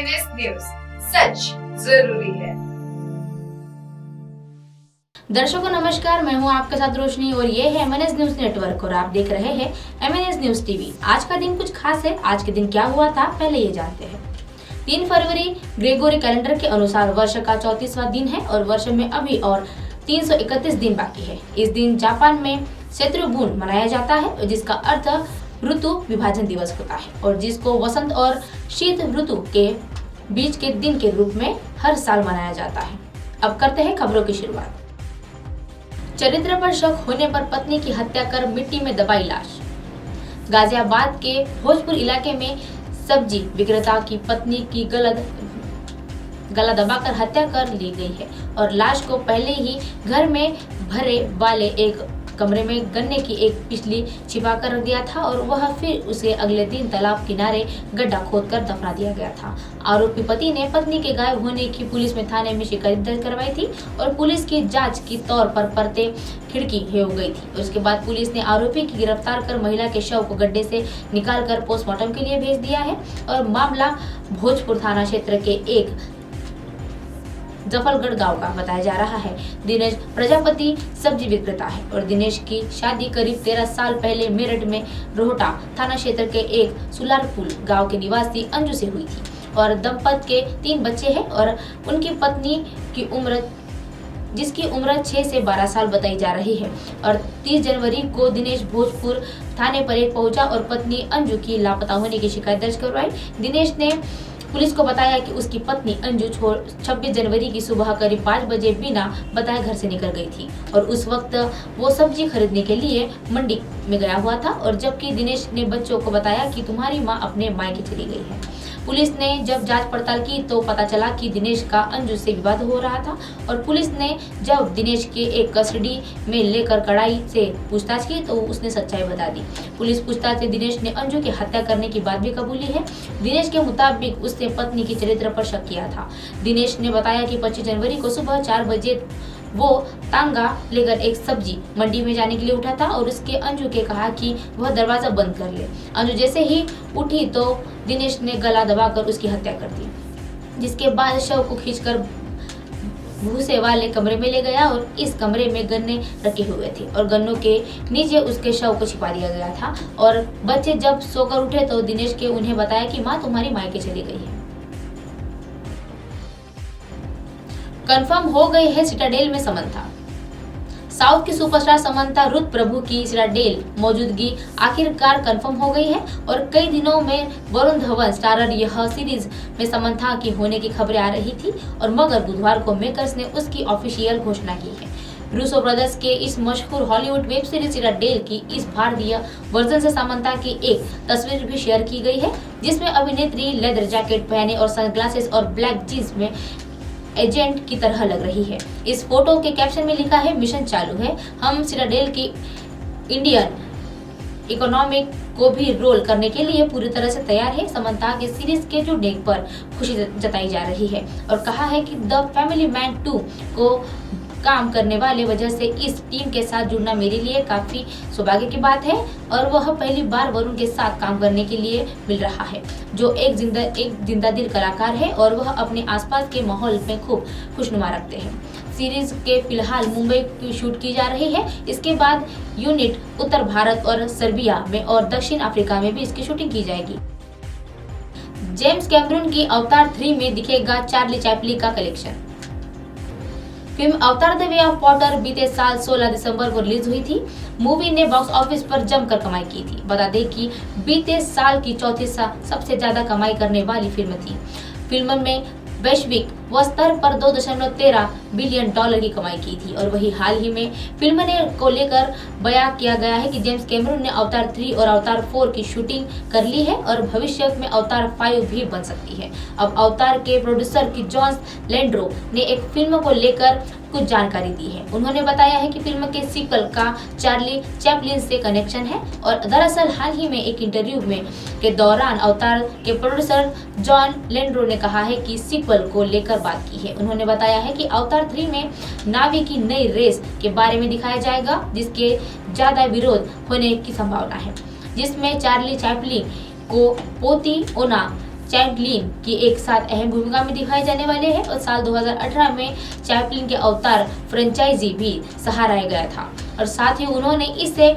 MNS news, सच जरूरी है। दर्शकों नमस्कार, मैं हूं आपके साथ रोशनी और ये है एमएनएस न्यूज नेटवर्क और आप देख रहे हैं एमएनएस न्यूज टीवी। आज का दिन कुछ खास है। आज के दिन क्या हुआ था पहले ये जानते हैं। 3 फरवरी ग्रेगोरी कैलेंडर के अनुसार वर्ष का 34वां दिन है और वर्ष में अभी और 331 दिन बाकी है। इस दिन जापान में शत्रुबुन मनाया जाता है जिसका अर्थ ऋतु विभाजन दिवस होता है और जिसको वसंत और शीत ऋतु के बीच के दिन के रूप में हर साल मनाया जाता है। अब करते हैं खबरों की शुरुआत। चरित्र पर शक होने पर पत्नी की हत्या कर मिट्टी में दबाई लाश। गाजियाबाद के भोजपुर इलाके में सब्जी विक्रेता की पत्नी की गला दबाकर हत्या कर ली गई है और लाश को पहले ही घर में भरे वाले एक कमरे में गन्ने की एक पिछली छिपा कर रख दिया था और वह फिर उसे अगले दिन तालाब किनारे गड्ढा खोदकर दफना दिया गया था। आरोपी पति ने पत्नी के गायब होने की पुलिस में थाने में शिकायत दर्ज करवाई थी और पुलिस की जांच के तौर पर परतें खिड़की हो गई थी। उसके बाद पुलिस ने आरोपी की गिरफ्तार कर महिला के शव को गड्ढे से निकालकर पोस्टमार्टम के लिए भेज दिया है और मामला भोजपुर थाना क्षेत्र के एक जफलगढ़ गांव का बताया जा रहा है। दिनेश प्रजापति सब्जी विक्रेता है और दिनेश की शादी करीब 13 साल पहले मेरठ में रोहटा थाना क्षेत्र के एक सुलारपुल गांव के निवासी अंजू से हुई थी और दंपत के 3 बच्चे हैं और उनकी पत्नी की उम्र जिसकी उम्र 6 से 12 साल बताई जा रही है और 30 जनवरी को दिनेश भोजपुर थाने पर पहुंचा और पत्नी अंजू की लापता होने की शिकायत दर्ज करवाई। दिनेश ने पुलिस को बताया कि उसकी पत्नी अंजू 26 जनवरी की सुबह करीब 5 बजे बिना बताए घर से निकल गई थी और उस वक्त वो सब्जी खरीदने के लिए मंडी में गया हुआ था और जबकि दिनेश ने बच्चों को बताया कि तुम्हारी मां अपने मायके चली गई है। पुलिस ने जब जांच पड़ताल की तो पता चला कि दिनेश का अंजू से विवाद हो रहा था और पुलिस ने जब दिनेश के एक कस्टडी में लेकर कड़ाई से पूछताछ की तो उसने सच्चाई बता दी। पुलिस पूछताछ से दिनेश ने अंजू की हत्या करने की बात भी कबूली है। दिनेश के मुताबिक उसने पत्नी के चरित्र पर शक किया था। दिनेश ने बताया कि 25 जनवरी को सुबह 4 बजे वो तांगा लेकर एक सब्जी मंडी में जाने के लिए उठा था और उसके अंजू के कहा कि वह दरवाजा बंद कर ले। अंजू जैसे ही उठी तो दिनेश ने गला दबाकर उसकी हत्या कर दी, जिसके बाद शव को खींचकर भूसे वाले कमरे में ले गया और इस कमरे में गन्ने रखे हुए थे और गन्नों के नीचे उसके शव को छिपा दिया गया था और बच्चे जब सोकर उठे तो दिनेश के उन्हें बताया कि माँ तुम्हारी मायके चली गई है। कंफर्म हो गई है सिटाडेल में समंथा। साउथ की सुपरस्टार समंथा रुत प्रभु की सिटाडेल मौजूदगी आखिरकार कंफर्म हो गई है और कई दिनों में वरुण धवन स्टारर यह सीरीज में समंथा की होने की खबरें आ रही थी और मगर बुधवार को मेकर्स ने उसकी ऑफिशियल घोषणा की है। रूसो ब्रदर्स के इस मशहूर हॉलीवुड वेब सीरीज सिटाडेल की इस भारतीय वर्जन से समंथा की एक तस्वीर भी शेयर की गई है जिसमें अभिनेत्री लेदर जैकेट पहने और सनग्लासेस और ब्लैक जींस में एजेंट की तरह लग रही है। इस फोटो के कैप्शन में लिखा है मिशन चालू है, हम सिटाडेल की इंडियन इकोनॉमिक को भी रोल करने के लिए पूरी तरह से तैयार है। समंथा के सीरीज के जुड़ने पर खुशी जताई जा रही है और कहा है कि द फैमिली मैन 2 को काम करने वाले वजह से इस टीम के साथ जुड़ना मेरे लिए काफी सौभाग्य की बात है और वह पहली बार वरुण के साथ काम करने के लिए मिल रहा है जो एक जिंदा दिल कलाकार है और वह अपने आसपास के माहौल में खूब खुशनुमा रखते हैं। सीरीज के फिलहाल मुंबई की शूट की जा रही है। इसके बाद यूनिट उत्तर भारत और सर्बिया में और दक्षिण अफ्रीका में भी इसकी शूटिंग की जाएगी। जेम्स कैमरून की अवतार 3 में दिखेगा चार्ली चैपलिन का कलेक्शन। फिल्म अवतार द वे ऑफ वाटर बीते साल 16 दिसंबर को रिलीज हुई थी। मूवी ने बॉक्स ऑफिस पर जमकर कमाई की थी। बता दें कि बीते साल की चौथी सबसे ज्यादा कमाई करने वाली फिल्म थी। फिल्म में वैश्विक स्तर पर 2.13 बिलियन डॉलर की कमाई की थी और वही हाल ही में फिल्म को लेकर बयां किया गया है कि जेम्स कैमरून ने अवतार 3 और अवतार 4 की शूटिंग कर ली है और भविष्य में अवतार 5 भी बन सकती है। अब अवतार के प्रोड्यूसर की जॉन लैंड्रो ने एक फिल्म को लेकर कुछ जानकारी दी है। उन्होंने बताया है कि फिल्म के सीक्वल का चार्ली चैपलिन से कनेक्शन है और दरअसल हाल ही में एक इंटरव्यू के दौरान अवतार के प्रोड्यूसर जॉन लैंड्रो ने कहा है कि सीक्वल को लेकर बात की है। उन्होंने बताया है कि अवतार 3 में नावी की नई रेस के बारे में दिखाया जाएगा जिसके ज्यादा विरोध होने की संभावना है, जिसमें चार्ली चैपलिन को पोती ओना चैपलिन की एक साथ अहम भूमिका में दिखाए जाने वाले हैं और साल 2018 में चैपलिन के अवतार फ्रेंचाइजी भी सहाराया गया था और साथ ही उन्होंने इसे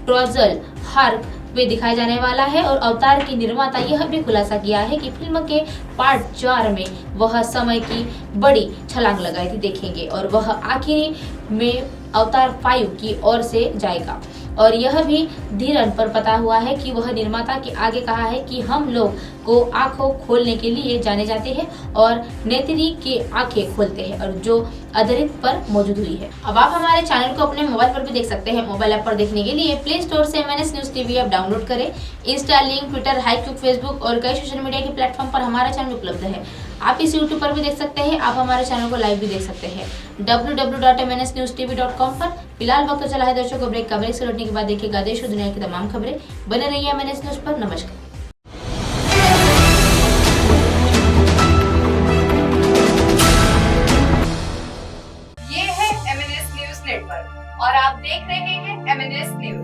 ट्रोजल हार्क पे दिखाया जाने वाला है और अवतार की निर्माता यह भी खुलासा किया है कि फिल्म के पार्ट 4 में वह समय की बड़ी छलांग लगाई थी देखेंगे और वह आखिरी में अवतार 5 की ओर से जाएगा और यह भी धीरन पर पता हुआ है कि वह निर्माता के आगे कहा है कि हम लोग को आंखों खोलने के लिए जाने जाते हैं और नेत्री की आंखें खोलते हैं और जो अधरित पर मौजूद हुई है। अब आप हमारे चैनल को अपने मोबाइल पर भी देख सकते हैं। मोबाइल ऐप पर देखने के लिए प्ले स्टोर से MNS news TV app download करें। इंस्टा, लिंक, ट्विटर, हाईक्यूब, फेसबुक और कई सोशल मीडिया के प्लेटफॉर्म पर हमारा चैनल उपलब्ध है। आप इस YouTube पर भी देख सकते हैं। आप हमारे चैनल को लाइव भी देख सकते हैं www.mnsnewstv.com पर। फिलहाल वक्त चला है दर्शकों ब्रेक का। ब्रेक से लौटने के बाद देखिएगा देश और दुनिया की तमाम खबरें। बने रहिए MNS न्यूज पर। नमस्कार। ये है MNS न्यूज नेटवर्क और आप देख रहे हैं MNS न्यूज।